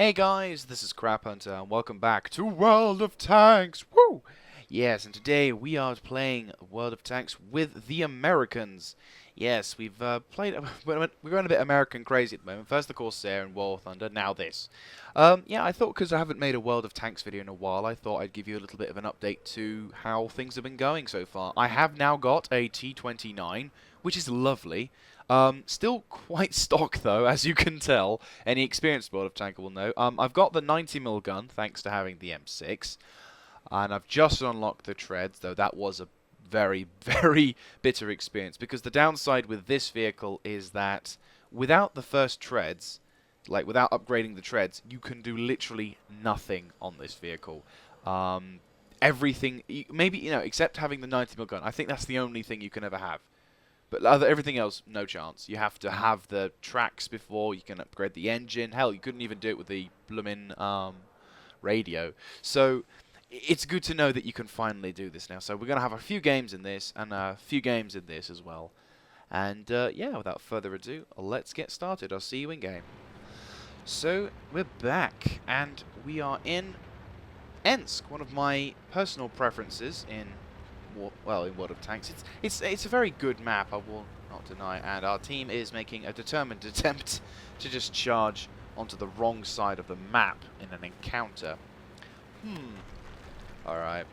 Hey guys, this is Crap Hunter, and welcome back to World of Tanks. Woo! Yes, and today we are playing World of Tanks with the Americans. Yes, we've played. We're going a bit American crazy at the moment. First the Corsair and War Thunder, now this. Yeah, I thought because I haven't made a World of Tanks video in a while, I thought I'd give you a little bit of an update to how things have been going so far. I have now got a T29, which is lovely. Still quite stock though, as you can tell. Any experienced World of Tanker will know. I've got the 90mm gun, thanks to having the M6. And I've just unlocked the treads, though that was a very, very bitter experience. Because the downside with this vehicle is that without the first treads, like without upgrading the treads, you can do literally nothing on this vehicle. Everything, maybe, except having the 90mm gun. I think that's the only thing you can ever have. But everything else, no chance. You have to have the tracks before you can upgrade the engine. Hell, you couldn't even do it with the bloomin' radio. So it's good to know that you can finally do this now. So we're going to have a few games in this and a few games in this as well. And yeah, without further ado, let's get started. I'll see you in game. So we're back, and we are in Ensk, one of my personal preferences in in World of Tanks. It's a very good map, I will not deny, and our team is making a determined attempt to just charge onto the wrong side of the map in an encounter. Alright.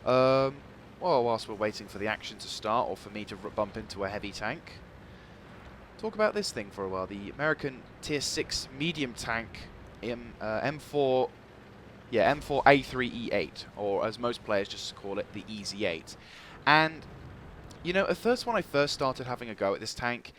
Well, whilst we're waiting for the action to start, or for me to bump into a heavy tank, talk about this thing for a while. The American Tier 6 medium tank M4... Yeah, M4A3E8, or as most players just call it, the Easy 8. And, at first when I first started having a go at this tank,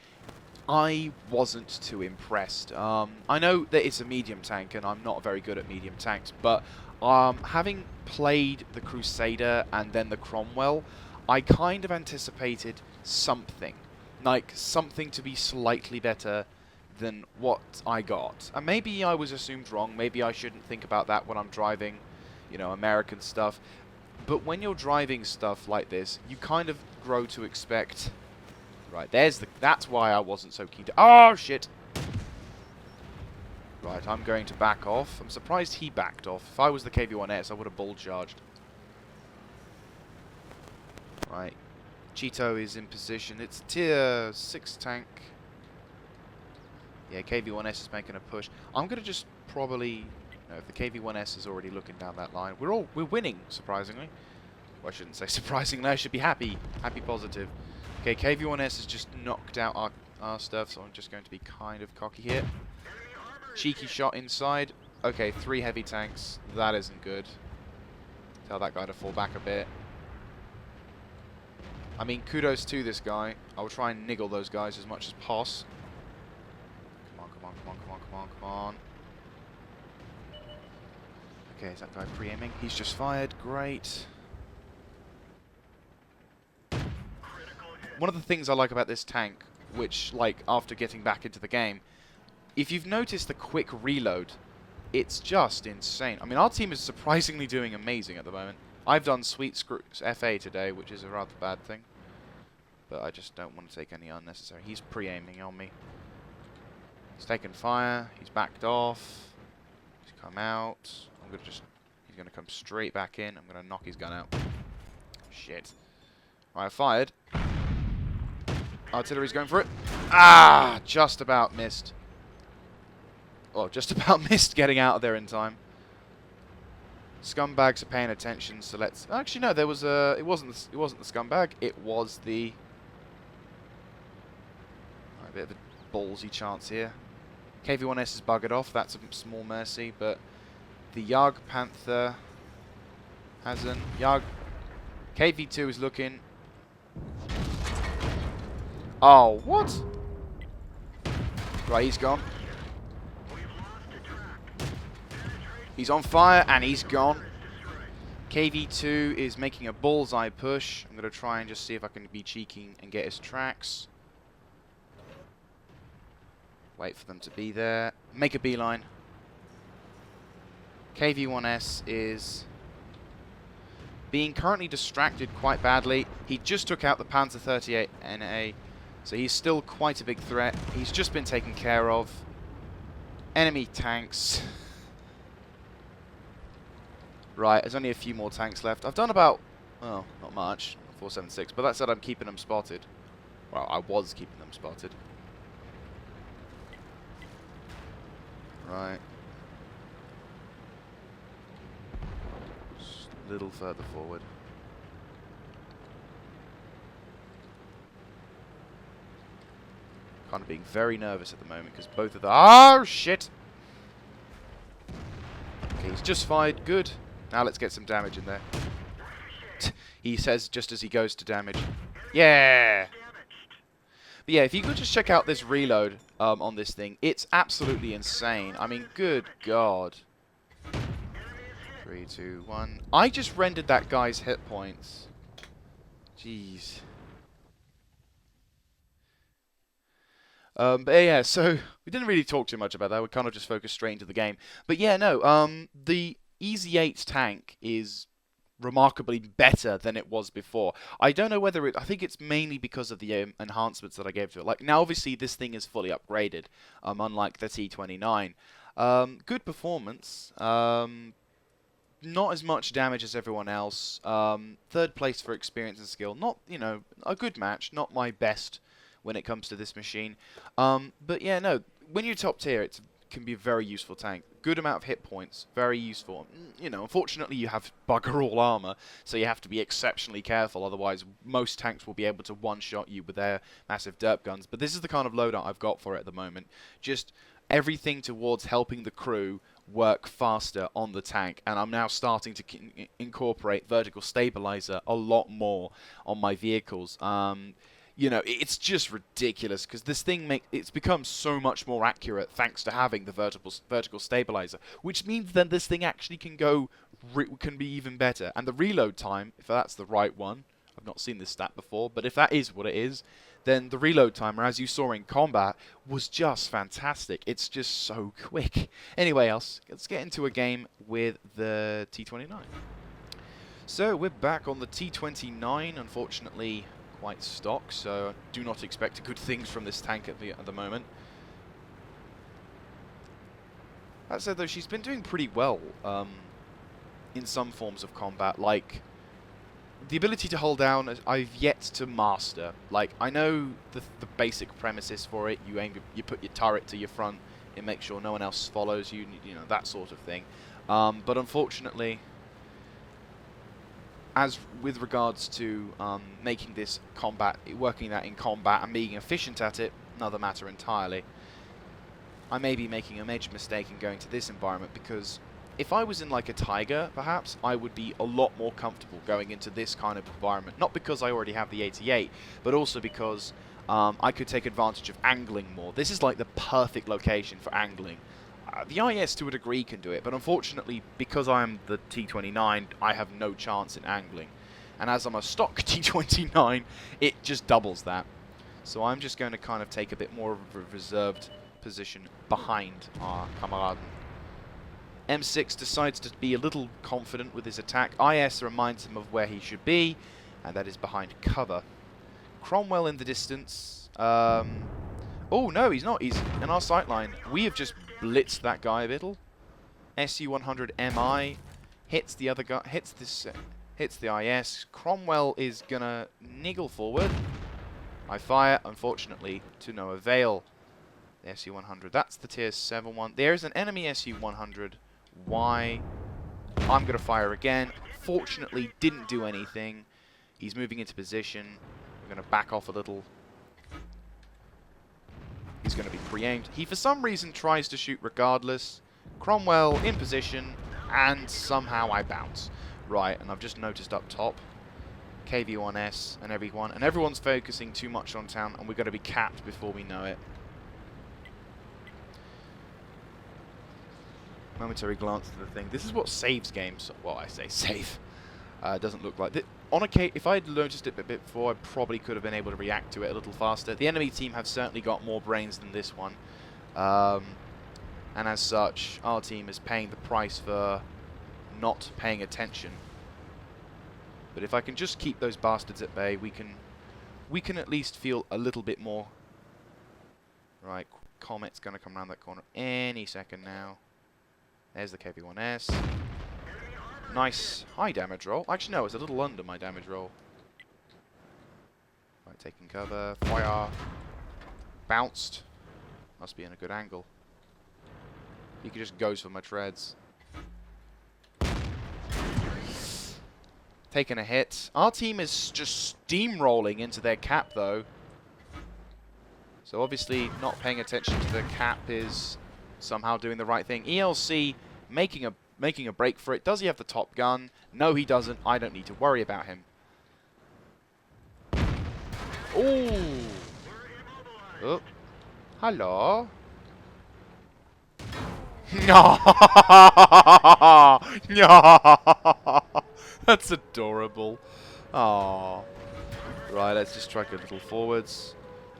I wasn't too impressed. I know that it's a medium tank, and I'm not very good at medium tanks, but having played the Crusader and then the Cromwell, I kind of anticipated something. Like, something to be slightly better than what I got. And maybe I was assumed wrong, maybe I shouldn't think about that when I'm driving, American stuff. But when you're driving stuff like this, you kind of grow to expect... Right, that's why I wasn't so keen to... Oh, shit! Right, I'm going to back off. I'm surprised he backed off. If I was the KV-1S, I would have bull charged. Right. Cheeto is in position. It's a Tier 6 tank. Yeah, KV-1S is making a push. I'm going to just probably... if the KV-1S is already looking down that line. We're winning, surprisingly. Well, I shouldn't say surprisingly. I should be happy. Happy positive. Okay, KV-1S has just knocked out our stuff, so I'm just going to be kind of cocky here. Cheeky shot inside. Okay, 3 heavy tanks. That isn't good. Tell that guy to fall back a bit. I mean, kudos to this guy. I will try and niggle those guys as much as possible. Come on. Okay, is that guy pre-aiming? He's just fired. Great. One of the things I like about this tank, which, after getting back into the game, if you've noticed the quick reload, it's just insane. I mean, our team is surprisingly doing amazing at the moment. I've done sweet FA today, which is a rather bad thing. But I just don't want to take any unnecessary. He's pre-aiming on me. He's taken fire. He's backed off. He's come out. He's gonna come straight back in. I'm gonna knock his gun out. Shit. Right, I fired. Artillery's going for it. Ah! Just about missed. Well, just about missed getting out of there in time. Scumbags are paying attention, so let's... Actually, no, there was a... It wasn't the scumbag. It was the... Right, a bit of a ballsy chance here. KV-1S is buggered off. That's a small mercy, but the Yag Panther hasn't. KV-2 is looking. Oh, what? Right, he's gone. He's on fire, and he's gone. KV-2 is making a bullseye push. I'm going to try and just see if I can be cheeky and get his tracks. Wait for them to be there. Make a beeline. KV-1S is being currently distracted quite badly. He just took out the Panzer 38 NA, so he's still quite a big threat. He's just been taken care of. Enemy tanks. Right, there's only a few more tanks left. I've done about, well, not much, 476, but that said I'm keeping them spotted. Well, I was keeping them spotted. Right. Just a little further forward. Kind of being very nervous at the moment because both of the... Oh, shit! Okay, he's just fired. Good. Now let's get some damage in there. He says just as he goes to damage. Yeah! But yeah, if you could just check out this reload on this thing, it's absolutely insane. I mean, good God. 3, 2, 1. I just rendered that guy's hit points. Jeez. But yeah, so we didn't really talk too much about that. We kind of just focused straight into the game. But yeah, no, the Easy 8 tank is remarkably better than it was before. I don't know whether I think it's mainly because of the enhancements that I gave to it. Like, now obviously this thing is fully upgraded, unlike the T29. Good performance. Not as much damage as everyone else. Third place for experience and skill. Not, you know, a good match. Not my best when it comes to this machine. But yeah, no, when you're top tier, it can be a very useful tank. Good amount of hit points, very useful. You know, unfortunately you have bugger all armor, so you have to be exceptionally careful, otherwise most tanks will be able to one-shot you with their massive derp guns. But this is the kind of loadout I've got for it at the moment. Just everything towards helping the crew work faster on the tank, and I'm now starting to incorporate vertical stabilizer a lot more on my vehicles. You know, it's just ridiculous because this thing it's become so much more accurate thanks to having the vertical stabilizer, which means then this thing actually can be even better. And the reload time, if that's the right one, I've not seen this stat before, but if that is what it is, then the reload timer, as you saw in combat, was just fantastic. It's just so quick. Anyway, let's get into a game with the T29. So we're back on the T29, unfortunately quite stock, so do not expect good things from this tank at the moment. That said, though, she's been doing pretty well in some forms of combat. Like, the ability to hold down, I've yet to master. Like, I know the basic premises for it. You put your turret to your front and make sure no one else follows you. You know, that sort of thing. But unfortunately, as with regards to making this working that in combat and being efficient at it, another matter entirely. I may be making a major mistake in going to this environment because if I was in like a Tiger, perhaps, I would be a lot more comfortable going into this kind of environment. Not because I already have the 88, but also because I could take advantage of angling more. This is like the perfect location for angling. The IS to a degree can do it, but unfortunately, because I'm the T29, I have no chance in angling. And as I'm a stock T29, it just doubles that. So I'm just going to kind of take a bit more of a reserved position behind our Kameraden. M6 decides to be a little confident with his attack. IS reminds him of where he should be, and that is behind cover. Cromwell in the distance. Oh, no, he's not. He's in our sight line. We have just blitzed that guy a little. SU-100 MI hits the other guy, hits the IS. Cromwell is gonna niggle forward. I fire, unfortunately, to no avail. The SU-100, that's the tier 7 one. There's an enemy SU-100. Why? I'm gonna fire again. Fortunately, didn't do anything. He's moving into position. I'm gonna back off a little. He's going to be pre-aimed. He, for some reason, tries to shoot regardless. Cromwell in position, and somehow I bounce. Right, and I've just noticed up top, KV-1S and everyone's focusing too much on town, and we're going to be capped before we know it. Momentary glance to the thing. This is what saves games. Well, I say save. Doesn't look like... if I had noticed it a bit before, I probably could have been able to react to it a little faster. The enemy team have certainly got more brains than this one. And as such, our team is paying the price for not paying attention. But if I can just keep those bastards at bay, we can at least feel a little bit more... Right, Comet's going to come around that corner any second now. There's the KV-1S. Nice high damage roll. Actually, no, it's a little under my damage roll. Right, taking cover. Fire. Bounced. Must be in a good angle. He just goes for my treads. Taking a hit. Our team is just steamrolling into their cap, though. So obviously not paying attention to the cap is somehow doing the right thing. ELC making a break for it. Does he have the top gun? No, he doesn't. I don't need to worry about him. Ooh. Oh. Hello. No. No. That's adorable. Aww. Right, let's just strike a little forwards.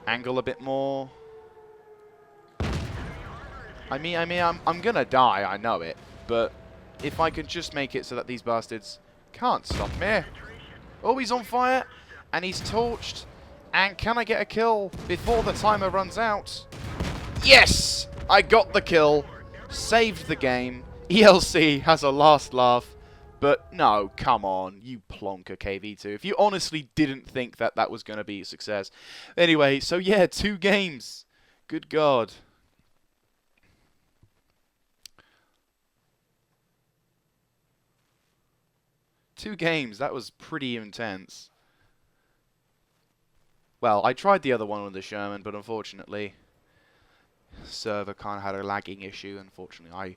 Angle a bit more. I mean, I'm gonna die, I know it. But if I can just make it so that these bastards can't stop me. Oh, he's on fire. And he's torched. And can I get a kill before the timer runs out? Yes! I got the kill. Saved the game. ELC has a last laugh. But no, come on, you plonker KV2. If you honestly didn't think that that was going to be a success. Anyway, so yeah, 2 games. Good God. Two games, that was pretty intense. Well, I tried the other one with the Sherman, but unfortunately, server kind of had a lagging issue. Unfortunately, I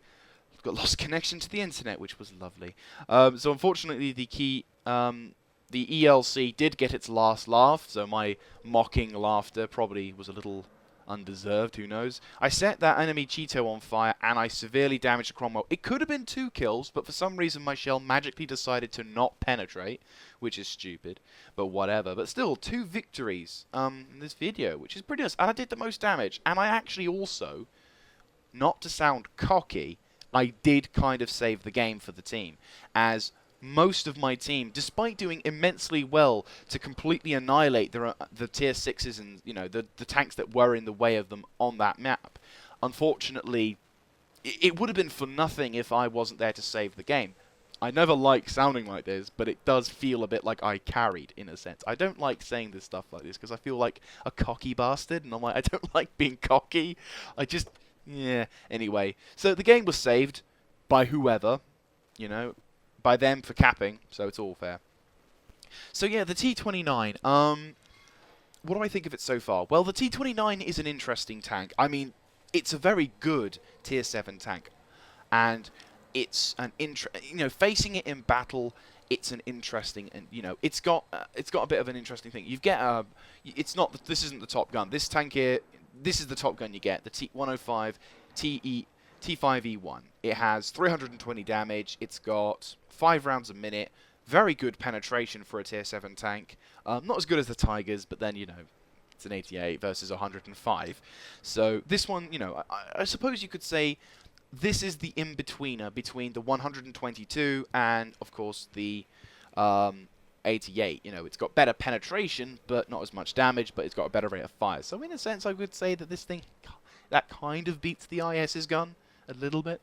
got lost connection to the internet, which was lovely. So unfortunately, the ELC did get its last laugh, so my mocking laughter probably was a little undeserved, who knows. I set that enemy Cheeto on fire, and I severely damaged Cromwell. It could have been 2 kills, but for some reason my shell magically decided to not penetrate, which is stupid, but whatever. But still, 2 victories in this video, which is pretty nice. And I did the most damage, and I actually also, not to sound cocky, I did kind of save the game for the team, as most of my team, despite doing immensely well to completely annihilate the tier 6s and, you know, the tanks that were in the way of them on that map, unfortunately, it would have been for nothing if I wasn't there to save the game. I never like sounding like this, but it does feel a bit like I carried, in a sense. I don't like saying this stuff like this, because I feel like a cocky bastard, and I'm like, I don't like being cocky. I just... yeah, anyway. So the game was saved by whoever, you know, by them for capping, so it's all fair. So yeah, the T29, what do I think of it so far? Well, the T29 is an interesting tank. I mean, it's a very good tier 7 tank, and it's an you know, facing it in battle, it's an interesting, and you know, it's got a bit of an interesting thing. You get it's not, this isn't the top gun. This tank here, this is the top gun you get, the T105 T5E1. It has 320 damage. It's got 5 rounds a minute. Very good penetration for a tier 7 tank. Not as good as the Tigers, but then, you know, it's an 88 versus 105. So this one, you know, I suppose you could say this is the in-betweener between the 122 and, of course, the 88. You know, it's got better penetration, but not as much damage, but it's got a better rate of fire. So in a sense, I would say that this thing, that kind of beats the IS's gun a little bit.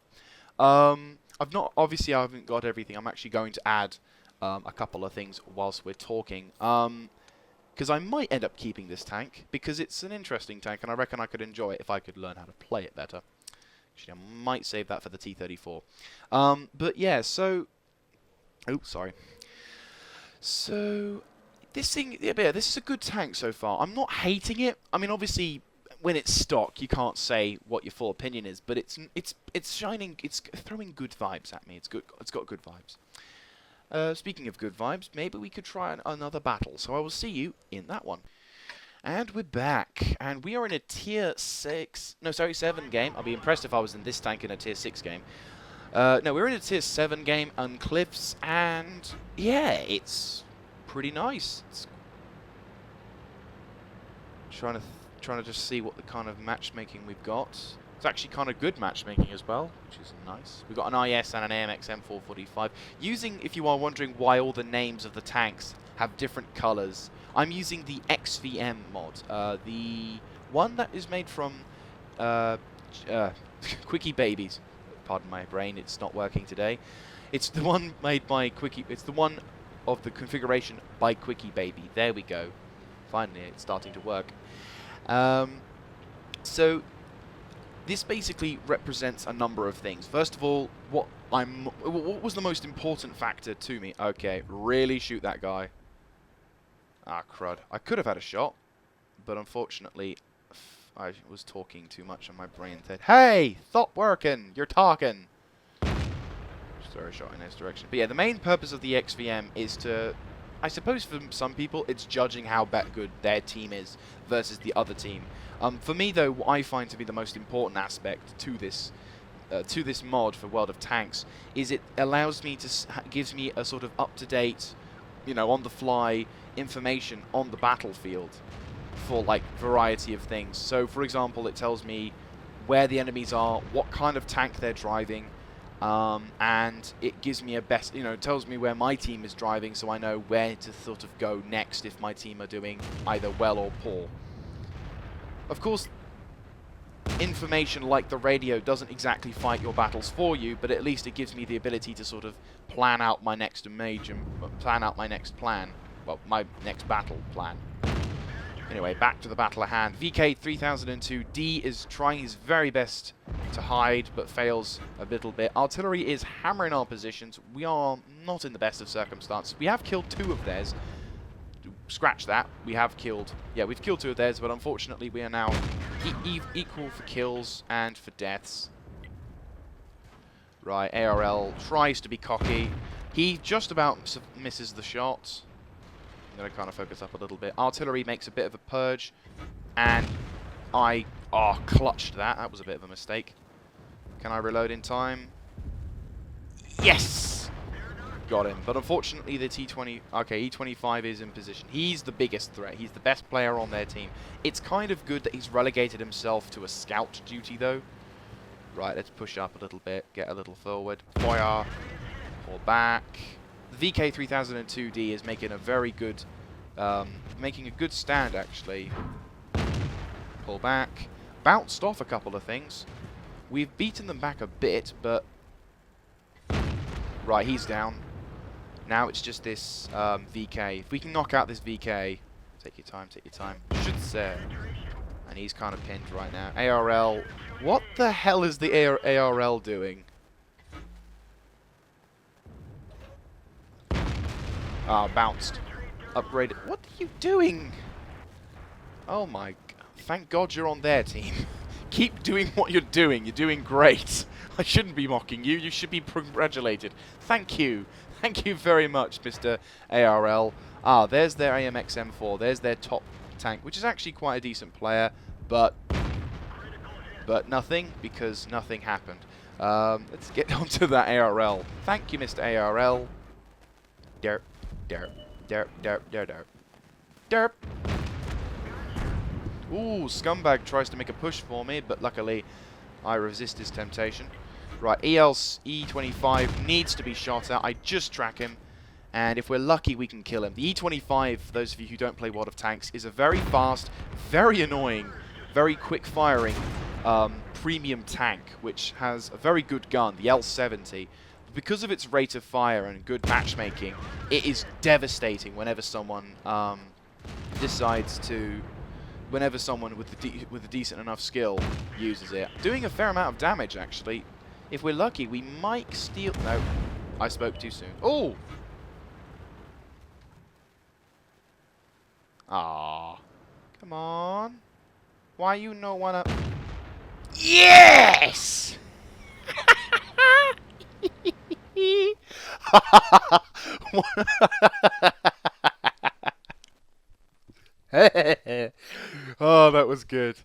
Obviously I haven't got everything. I'm actually going to add a couple of things whilst we're talking. Because I might end up keeping this tank, because it's an interesting tank, and I reckon I could enjoy it if I could learn how to play it better. Actually, I might save that for the T34. But yeah, so... oh, sorry. So, this thing, yeah, this is a good tank so far. I'm not hating it. I mean, obviously, when it's stock, you can't say what your full opinion is, but it's shining, it's throwing good vibes at me. It's good. It's got good vibes. Speaking of good vibes, maybe we could try another battle. So I will see you in that one. And we're back, and we are in a tier 7 game. I'll be impressed if I was in this tank in a tier 6 game. No, we're in a tier 7 game on Cliffs, and yeah, it's pretty nice. It's trying to just see what the kind of matchmaking we've got. It's actually kind of good matchmaking as well, which is nice. We've got an IS and an AMX M445. Using, if you are wondering why all the names of the tanks have different colors, I'm using the XVM mod. The one that is made from Quickie Babies. Pardon my brain, it's not working today. It's the one made by Quickie. It's the one of the configuration by Quickie Baby. There we go. Finally, it's starting to work. So this basically represents a number of things. First of all, what was the most important factor to me? Okay, really shoot that guy. Ah, crud. I could have had a shot, but unfortunately, I was talking too much and my brain said, "Hey, stop working, you're talking." Just throw a shot in this direction. But yeah, the main purpose of the XVM is to, I suppose for some people, it's judging how good their team is versus the other team. For me, though, what I find to be the most important aspect to this mod for World of Tanks is it allows me to gives me a sort of up-to-date, you know, on-the-fly information on the battlefield for like variety of things. So, for example, it tells me where the enemies are, what kind of tank they're driving, and it gives me a best, you know, it tells me where my team is driving, so I know where to sort of go next if my team are doing either well or poor. Of course, information like the radio doesn't exactly fight your battles for you, but at least it gives me the ability to sort of plan out my next plan. Well, my next battle plan. Anyway, back to the battle at hand. VK3002D is trying his very best to hide, but fails a little bit. Artillery is hammering our positions. We are not in the best of circumstances. We have killed 2 of theirs. Scratch that. We have killed... Yeah, we've killed 2 of theirs, but unfortunately we are now equal for kills and for deaths. Right, ARL tries to be cocky. He just about misses the shot. I'm going to kind of focus up a little bit. Artillery makes a bit of a purge, and I clutched that. That was a bit of a mistake. Can I reload in time? Yes! Got him. But unfortunately, the T20... Okay, E25 is in position. He's the biggest threat. He's the best player on their team. It's kind of good that he's relegated himself to a scout duty, though. Right, let's push up a little bit. Get a little forward. Fire. Pull back. The VK3002D is making a very good... making a good stand, actually. Pull back. Bounced off a couple of things. We've beaten them back a bit, but... Right, he's down. Now it's just this VK. If we can knock out this VK... Take your time, take your time. Should say. And he's kind of pinned right now. ARL. What the hell is the ARL doing? Ah, bounced. Upgraded. What are you doing? Oh my... Thank God you're on their team. Keep doing what you're doing. You're doing great. I shouldn't be mocking you. You should be congratulated. Thank you. Thank you very much, Mr. ARL. Ah, there's their AMX M4. There's their top tank, which is actually quite a decent player, but nothing, because nothing happened. Let's get on to that ARL. Thank you, Mr. ARL. Derp, derp, derp, derp, derp, derp. Derp. Ooh, Scumbag tries to make a push for me, but luckily I resist his temptation. Right, E25 needs to be shot at. I just track him, and if we're lucky, we can kill him. The E25, for those of you who don't play World of Tanks, is a very fast, very annoying, very quick-firing premium tank, which has a very good gun, the L70. Because of its rate of fire and good matchmaking, it is devastating whenever someone decides to... Whenever someone with a decent enough skill uses it. Doing a fair amount of damage, actually. If we're lucky, we might steal... No, I spoke too soon. Oh! Ah, come on. Why you no wanna... Yes! Oh, that was good.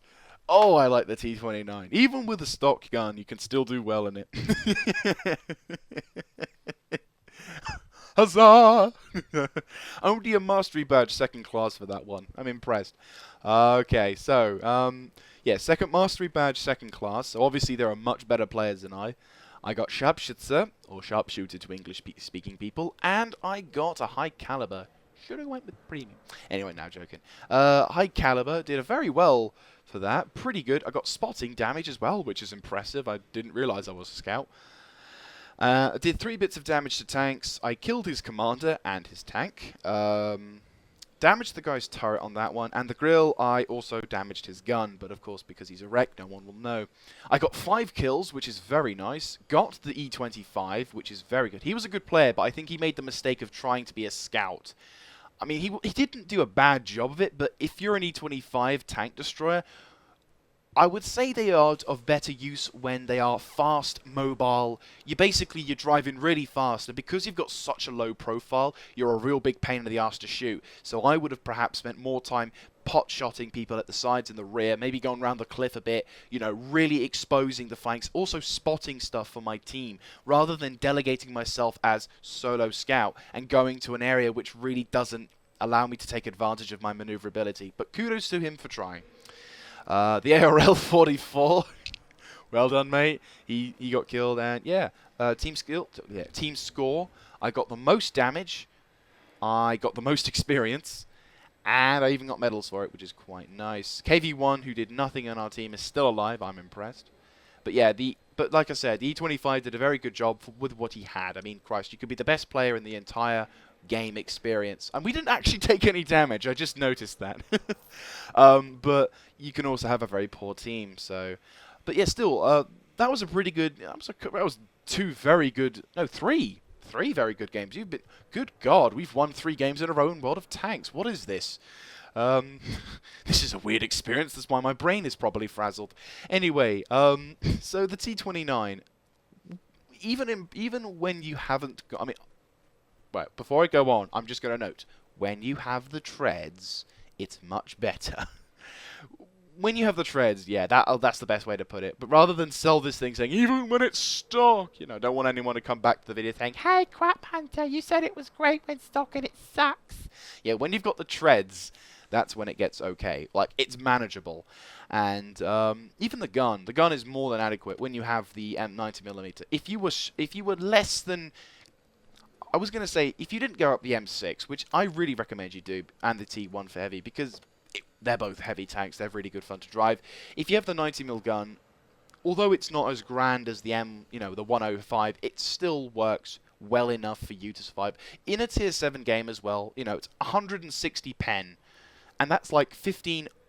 Oh, I like the T29. Even with a stock gun, you can still do well in it. Huzzah! Only a mastery badge 2nd class for that one. I'm impressed. Okay, so, yeah, 2nd mastery badge 2nd class. So obviously there are much better players than I. I got Sharpshooter, or Sharpshooter to English-speaking people, and I got a high caliber should have went with premium. Anyway, now joking. High caliber did a very well for that. Pretty good. I got spotting damage as well, which is impressive. I didn't realize I was a scout. I did 3 bits of damage to tanks. I killed his commander and his tank. Damaged the guy's turret on that one, and the grill, I also damaged his gun, but of course because he's a wreck, no one will know. I got 5 kills, which is very nice. Got the E25, which is very good. He was a good player, but I think he made the mistake of trying to be a scout. I mean, he didn't do a bad job of it, but if you're an E25 tank destroyer, I would say they are of better use when they are fast, mobile. You're driving really fast, and because you've got such a low profile, you're a real big pain in the ass to shoot. So I would have perhaps spent more time pot-shotting people at the sides and the rear, maybe going around the cliff a bit, you know, really exposing the flanks, also spotting stuff for my team, rather than delegating myself as solo scout and going to an area which really doesn't allow me to take advantage of my maneuverability. But kudos to him for trying. The ARL 44. Well done, mate. He got killed, and yeah, team score. I got the most damage. I got the most experience, and I even got medals for it, which is quite nice. KV1, who did nothing on our team, is still alive. I'm impressed. But yeah, but like I said, the E25 did a very good job with what he had. I mean, Christ, you could be the best player in the entire game experience, and we didn't actually take any damage. I just noticed that. But you can also have a very poor team. So, but yeah, still, that was a pretty good. That was three very good games. Good God, we've won 3 games in a row in World of Tanks. What is this? This is a weird experience. That's why my brain is probably frazzled. Anyway, so the T29, even when you haven't got, I mean. Well, before I go on, I'm just going to note, when you have the treads, it's much better. When you have the treads, yeah, that's the best way to put it. But rather than sell this thing saying, even when it's stock, you know, don't want anyone to come back to the video saying, hey, Crap Hunter, you said it was great when stock and it sucks. Yeah, when you've got the treads, that's when it gets okay. Like, it's manageable. And even the gun is more than adequate when you have the 90mm. If you were less than... I was going to say, if you didn't go up the M6, which I really recommend you do, and the T1 for heavy, because they're both heavy tanks, they're really good fun to drive. If you have the 90mm gun, although it's not as grand as the the 105, it still works well enough for you to survive. In a Tier 7 game as well, you know, it's 160 pen, and that's like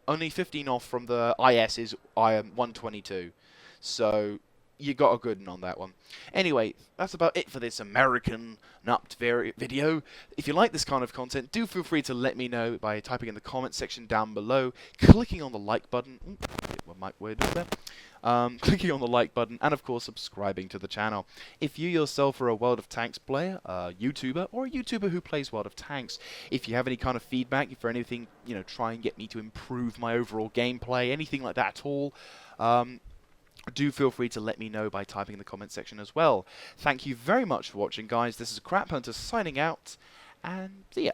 only 15 off from the IS's 122. So you got a good one on that one. Anyway, that's about it for this American Nupped video. If you like this kind of content, do feel free to let me know by typing in the comment section down below, clicking on the like button. Get my mic word up there. Clicking on the like button, and of course subscribing to the channel. If you yourself are a World of Tanks player, a YouTuber, or a YouTuber who plays World of Tanks, if you have any kind of feedback, if there's anything, you know, try and get me to improve my overall gameplay, anything like that at all, do feel free to let me know by typing in the comment section as well. Thank you very much for watching, guys. This is Crap Hunter signing out, and see ya.